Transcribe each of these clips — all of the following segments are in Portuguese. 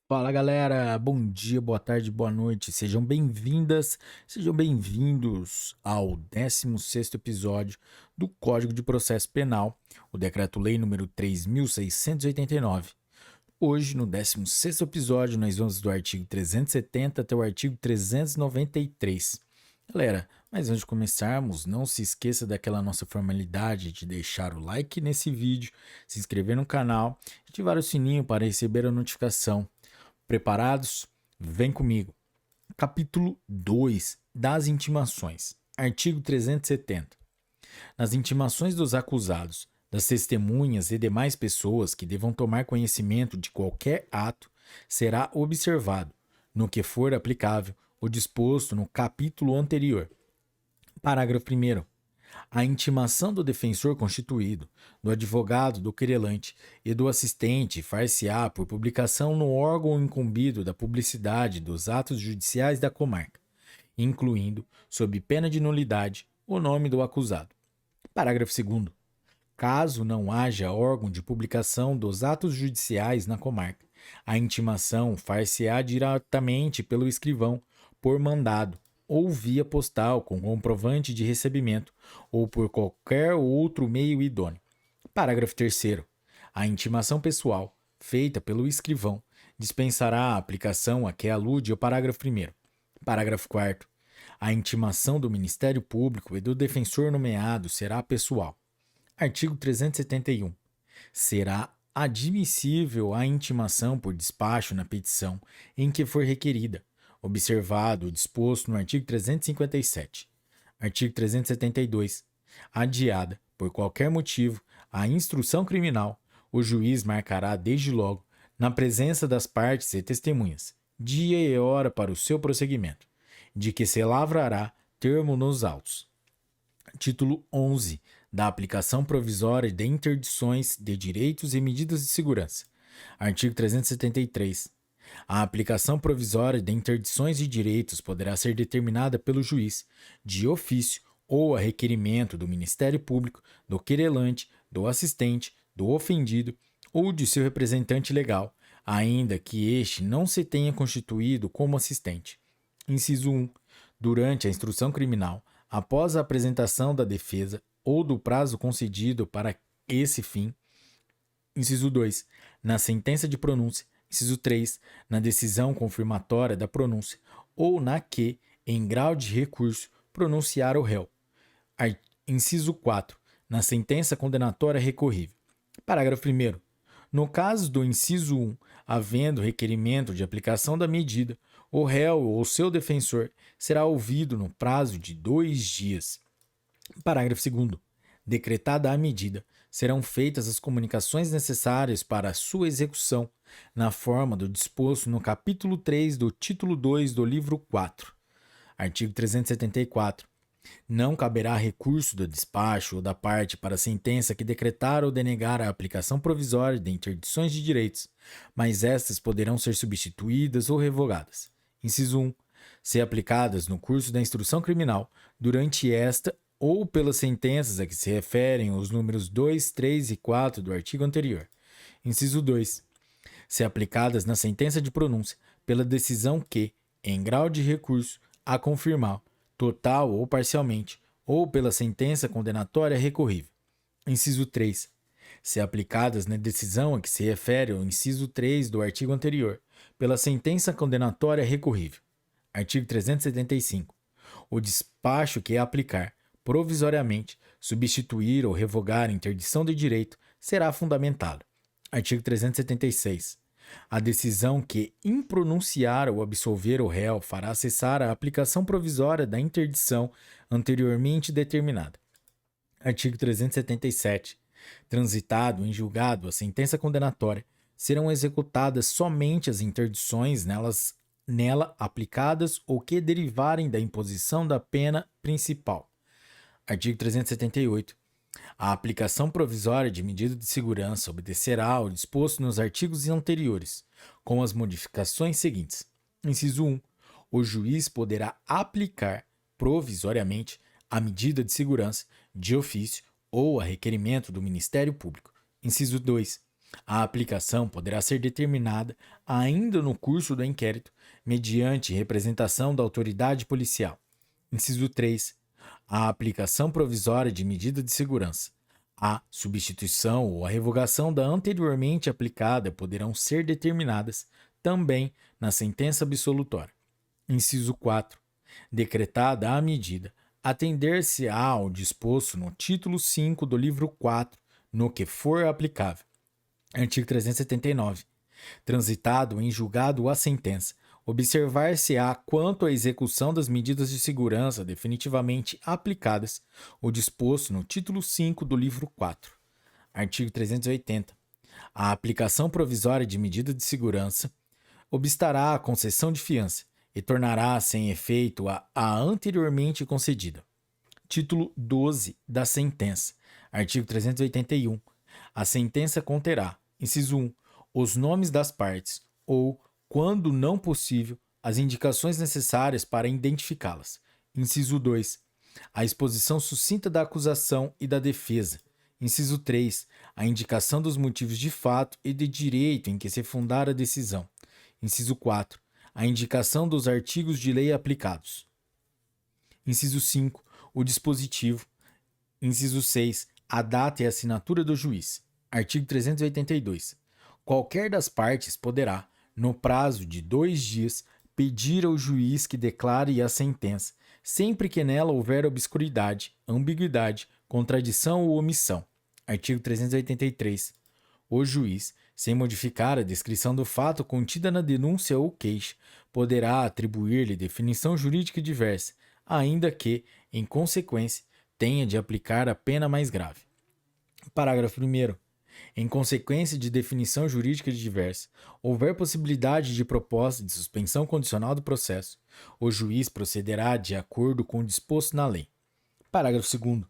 Fala galera, bom dia, boa tarde, boa noite, sejam bem-vindas, sejam bem-vindos ao 16º episódio do Código de Processo Penal, o Decreto-Lei número 3.689. Hoje, no 16º episódio, nós vamos do artigo 370 até o artigo 393. Galera, mas antes de começarmos, não se esqueça daquela nossa formalidade de deixar o like nesse vídeo, se inscrever no canal e ativar o sininho para receber a notificação. Preparados? Vem comigo. Capítulo 2 das intimações. Artigo 370. Nas intimações dos acusados, das testemunhas e demais pessoas que devam tomar conhecimento de qualquer ato, será observado, no que for aplicável, o disposto no capítulo anterior. Parágrafo 1º. A intimação do defensor constituído, do advogado do querelante e do assistente far-se-á por publicação no órgão incumbido da publicidade dos atos judiciais da comarca, incluindo, sob pena de nulidade, o nome do acusado. Parágrafo 2º. Caso não haja órgão de publicação dos atos judiciais na comarca, a intimação far-se-á diretamente pelo escrivão, por mandado, ou via postal com comprovante de recebimento, ou por qualquer outro meio idôneo. Parágrafo 3º. A intimação pessoal, feita pelo escrivão, dispensará a aplicação a que alude o parágrafo 1º. Parágrafo 4º. A intimação do Ministério Público e do defensor nomeado será pessoal. Artigo 371. Será admissível a intimação por despacho na petição em que for requerida, observado o disposto no artigo 357. Artigo 372. Adiada, por qualquer motivo, a instrução criminal, o juiz marcará desde logo, na presença das partes e testemunhas, dia e hora para o seu prosseguimento, de que se lavrará termo nos autos. Título 11 da Aplicação Provisória de Interdições de Direitos e Medidas de Segurança. Artigo 373. A aplicação provisória de interdições de direitos poderá ser determinada pelo juiz, de ofício ou a requerimento do Ministério Público, do querelante, do assistente, do ofendido ou de seu representante legal, ainda que este não se tenha constituído como assistente. Inciso 1. Durante a instrução criminal, após a apresentação da defesa ou do prazo concedido para esse fim. Inciso 2. Na sentença de pronúncia. Inciso 3. Na decisão confirmatória da pronúncia ou na que, em grau de recurso, pronunciar o réu. Inciso 4. Na sentença condenatória recorrível. Parágrafo 1º. No caso do inciso 1, havendo requerimento de aplicação da medida, o réu ou seu defensor será ouvido no prazo de 2 dias. Parágrafo 2º. Decretada a medida, serão feitas as comunicações necessárias para a sua execução, na forma do disposto no capítulo 3 do título 2 do livro 4. Artigo 374. Não caberá recurso do despacho ou da parte para a sentença que decretar ou denegar a aplicação provisória de interdições de direitos, mas estas poderão ser substituídas ou revogadas. Inciso 1. Se aplicadas no curso da instrução criminal, durante esta ou pelas sentenças a que se referem os números 2, 3 e 4 do artigo anterior. Inciso 2. Se aplicadas na sentença de pronúncia, pela decisão que, em grau de recurso, a confirmar, total ou parcialmente, ou pela sentença condenatória recorrível. Inciso 3. Se aplicadas na decisão a que se refere o inciso 3 do artigo anterior, pela sentença condenatória recorrível. Artigo 375. O despacho que aplicar, provisoriamente, substituir ou revogar a interdição de direito será fundamentado. Artigo 376. A decisão que impronunciar ou absolver o réu fará cessar a aplicação provisória da interdição anteriormente determinada. Artigo 377. Transitado em julgado a sentença condenatória, serão executadas somente as interdições nela aplicadas ou que derivarem da imposição da pena principal. Artigo 378. A aplicação provisória de medida de segurança obedecerá ao disposto nos artigos anteriores, com as modificações seguintes. Inciso 1. O juiz poderá aplicar provisoriamente a medida de segurança de ofício ou a requerimento do Ministério Público. Inciso 2. A aplicação poderá ser determinada ainda no curso do inquérito, mediante representação da autoridade policial. Inciso 3. A aplicação provisória de medida de segurança. A substituição ou a revogação da anteriormente aplicada poderão ser determinadas também na sentença absolutória. Inciso 4. Decretada a medida, atender-se-á ao disposto no título 5 do livro 4, no que for aplicável. Artigo 379. Transitado em julgado a sentença, observar-se-á quanto à execução das medidas de segurança definitivamente aplicadas o disposto no título 5 do livro 4. Artigo 380. A aplicação provisória de medida de segurança obstará a concessão de fiança e tornará sem efeito a anteriormente concedida. Título 12 da sentença. Artigo 381. A sentença conterá, inciso 1, os nomes das partes ou, quando não possível, as indicações necessárias para identificá-las. Inciso 2, a exposição sucinta da acusação e da defesa. Inciso 3, a indicação dos motivos de fato e de direito em que se fundar a decisão. Inciso 4, a indicação dos artigos de lei aplicados. Inciso 5, o dispositivo. Inciso 6, a data e a assinatura do juiz. Artigo 382. Qualquer das partes poderá, no prazo de 2 dias, pedir ao juiz que declare a sentença, sempre que nela houver obscuridade, ambiguidade, contradição ou omissão. Artigo 383. O juiz, sem modificar a descrição do fato contida na denúncia ou queixa, poderá atribuir-lhe definição jurídica diversa, ainda que, em consequência, tenha de aplicar a pena mais grave. Parágrafo 1º. Em consequência de definição jurídica diversa, houver possibilidade de proposta de suspensão condicional do processo, o juiz procederá de acordo com o disposto na lei. Parágrafo 2º.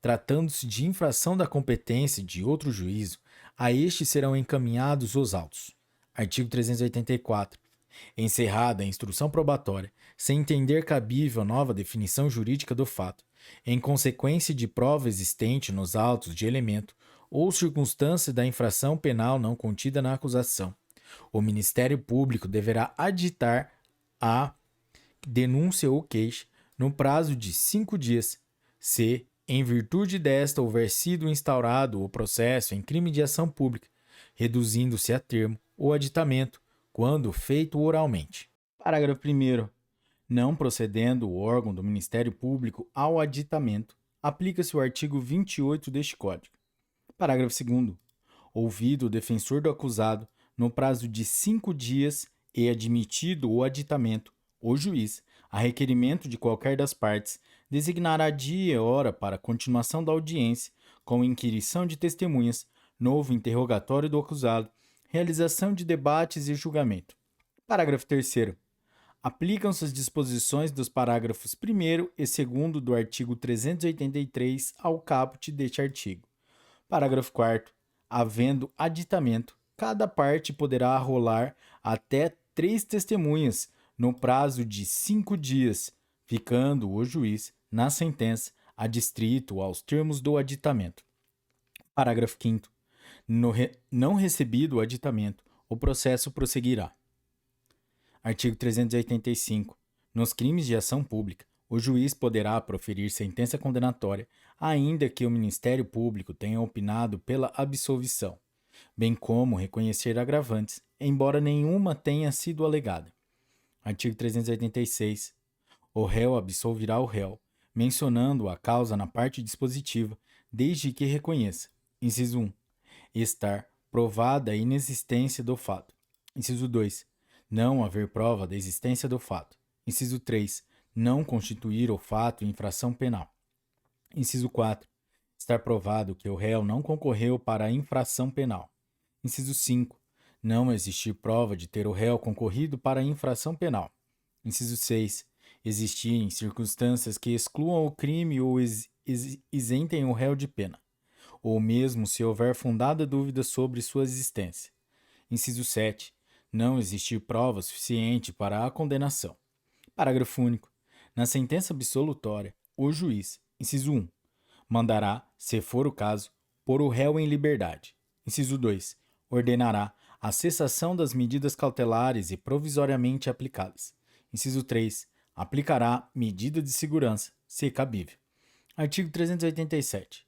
Tratando-se de infração da competência de outro juízo, a este serão encaminhados os autos. Artigo 384. Encerrada a instrução probatória, sem entender cabível nova definição jurídica do fato, em consequência de prova existente nos autos de elemento ou circunstância da infração penal não contida na acusação, o Ministério Público deverá aditar a denúncia ou queixa no prazo de 5 dias, se, em virtude desta, houver sido instaurado o processo em crime de ação pública, reduzindo-se a termo o aditamento, quando feito oralmente. Parágrafo 1º. Não procedendo o órgão do Ministério Público ao aditamento, aplica-se o artigo 28 deste Código. Parágrafo 2º. Ouvido o defensor do acusado, no prazo de 5 dias e admitido o aditamento, o juiz, a requerimento de qualquer das partes, designará dia e hora para a continuação da audiência, com inquirição de testemunhas, novo interrogatório do acusado, realização de debates e julgamento. Parágrafo 3º. Aplicam-se as disposições dos parágrafos 1º e 2º do artigo 383 ao caput deste artigo. Parágrafo 4º. Havendo aditamento, cada parte poderá arrolar até 3 testemunhas no prazo de 5 dias, ficando o juiz, na sentença, adstrito aos termos do aditamento. Parágrafo 5º. Não recebido o aditamento, o processo prosseguirá. Artigo 385. Nos crimes de ação pública, o juiz poderá proferir sentença condenatória, ainda que o Ministério Público tenha opinado pela absolvição, bem como reconhecer agravantes, embora nenhuma tenha sido alegada. Artigo 386. O réu absolverá o réu, mencionando a causa na parte dispositiva, desde que reconheça, inciso 1, estar provada a inexistência do fato. Inciso 2. Não haver prova da existência do fato. Inciso 3. Não constituir o fato infração penal. Inciso 4. Estar provado que o réu não concorreu para a infração penal. Inciso 5. Não existir prova de ter o réu concorrido para a infração penal. Inciso 6. Existirem circunstâncias que excluam o crime ou isentem o réu de pena, ou mesmo se houver fundada dúvida sobre sua existência. Inciso 7. Não existir prova suficiente para a condenação. Parágrafo único. Na sentença absolutória, o juiz, inciso 1, mandará, se for o caso, pôr o réu em liberdade. Inciso 2. ordenará a cessação das medidas cautelares e provisoriamente aplicadas. Inciso 3. Aplicará medida de segurança, se cabível. Artigo 387.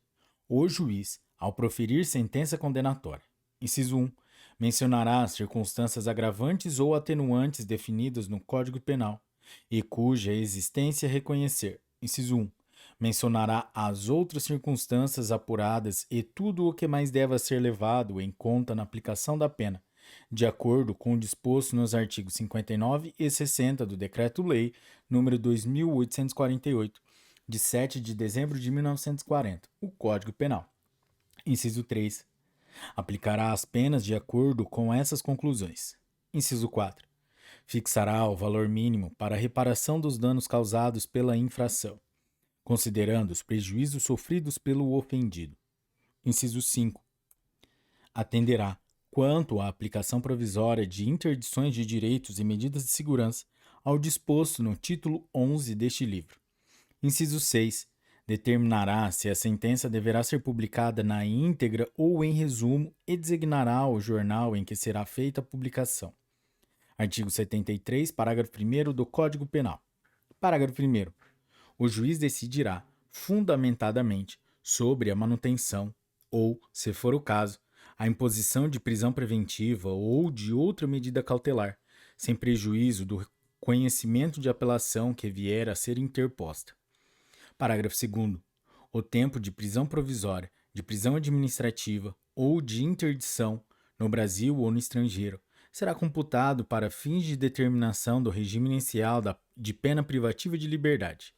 O juiz, ao proferir sentença condenatória, inciso 1, mencionará as circunstâncias agravantes ou atenuantes definidas no Código Penal e cuja existência reconhecer, inciso 1, mencionará as outras circunstâncias apuradas e tudo o que mais deva ser levado em conta na aplicação da pena, de acordo com o disposto nos artigos 59 e 60 do Decreto-Lei nº 2848, de 7 de dezembro de 1940, o Código Penal. Inciso 3. Aplicará as penas de acordo com essas conclusões. Inciso 4. Fixará o valor mínimo para a reparação dos danos causados pela infração, considerando os prejuízos sofridos pelo ofendido. Inciso 5. Atenderá, quanto à aplicação provisória de interdições de direitos e medidas de segurança, ao disposto no título 11 deste livro. Inciso 6. Determinará se a sentença deverá ser publicada na íntegra ou em resumo e designará o jornal em que será feita a publicação. Artigo 73, parágrafo 1º do Código Penal. Parágrafo 1º. O juiz decidirá, fundamentadamente, sobre a manutenção ou, se for o caso, a imposição de prisão preventiva ou de outra medida cautelar, sem prejuízo do conhecimento de apelação que vier a ser interposta. Parágrafo 2º. O tempo de prisão provisória, de prisão administrativa ou de interdição, no Brasil ou no estrangeiro, será computado para fins de determinação do regime inicial de pena privativa de liberdade.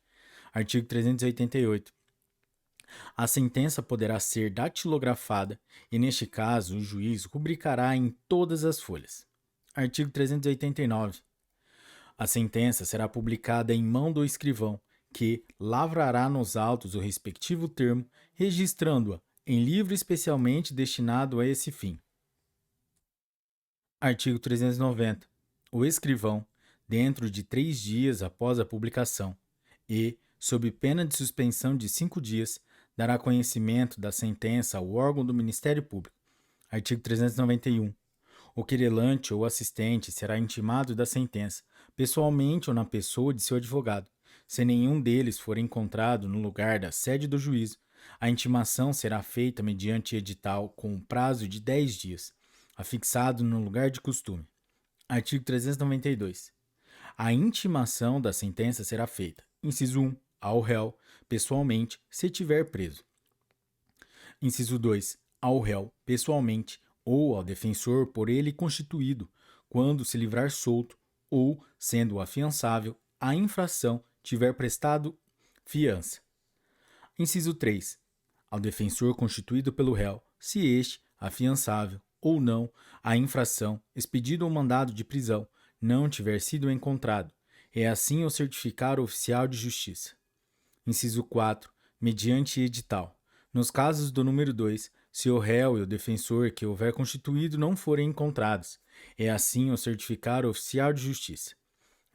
Artigo 388. A sentença poderá ser datilografada e, neste caso, o juiz rubricará em todas as folhas. Artigo 389. A sentença será publicada em mão do escrivão, que lavrará nos autos o respectivo termo, registrando-a em livro especialmente destinado a esse fim. Artigo 390. O escrivão, dentro de 3 dias após a publicação, e, sob pena de suspensão de 5 dias, dará conhecimento da sentença ao órgão do Ministério Público. Artigo 391. O querelante ou assistente será intimado da sentença, pessoalmente ou na pessoa de seu advogado. Se nenhum deles for encontrado no lugar da sede do juízo, a intimação será feita mediante edital com um prazo de 10 dias, afixado no lugar de costume. Artigo 392. A intimação da sentença será feita, inciso 1, ao réu, pessoalmente, se tiver preso. Inciso 2, ao réu, pessoalmente, ou ao defensor por ele constituído, quando se livrar solto, ou, sendo afiançável, a infração tiver prestado fiança. Inciso 3. Ao defensor constituído pelo réu, se este, afiançável ou não, a infração, expedido ou mandado de prisão, não tiver sido encontrado, é assim o certificar oficial de justiça. Inciso 4. Mediante edital. Nos casos do número 2, se o réu e o defensor que houver constituído não forem encontrados, é assim o certificar oficial de justiça.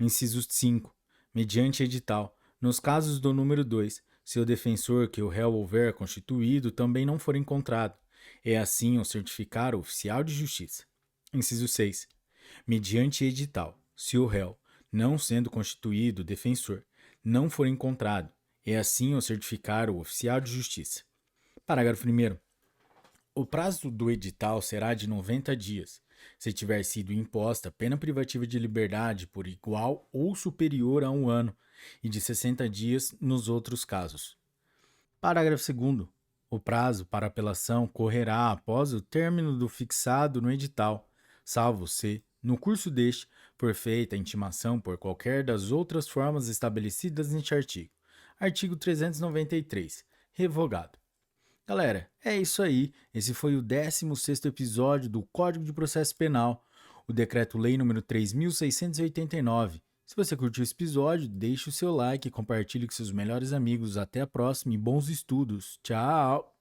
Inciso 5. Mediante edital, nos casos do número 2, se o defensor que o réu houver constituído também não for encontrado, é assim o certificar oficial de justiça. Inciso 6. Mediante edital, se o réu, não sendo constituído defensor, não for encontrado, é assim o certificar oficial de justiça. Parágrafo 1º. O prazo do edital será de 90 dias, se tiver sido imposta pena privativa de liberdade por igual ou superior a 1 ano, e de 60 dias nos outros casos. Parágrafo 2º. O prazo para apelação correrá após o término do fixado no edital, salvo se, no curso deste, for feita a intimação por qualquer das outras formas estabelecidas neste artigo. Artigo 393. Revogado. Galera, é isso aí. Esse foi o 16º episódio do Código de Processo Penal, o Decreto-Lei nº 3.689. Se você curtiu esse episódio, deixe o seu like e compartilhe com seus melhores amigos. Até a próxima e bons estudos. Tchau!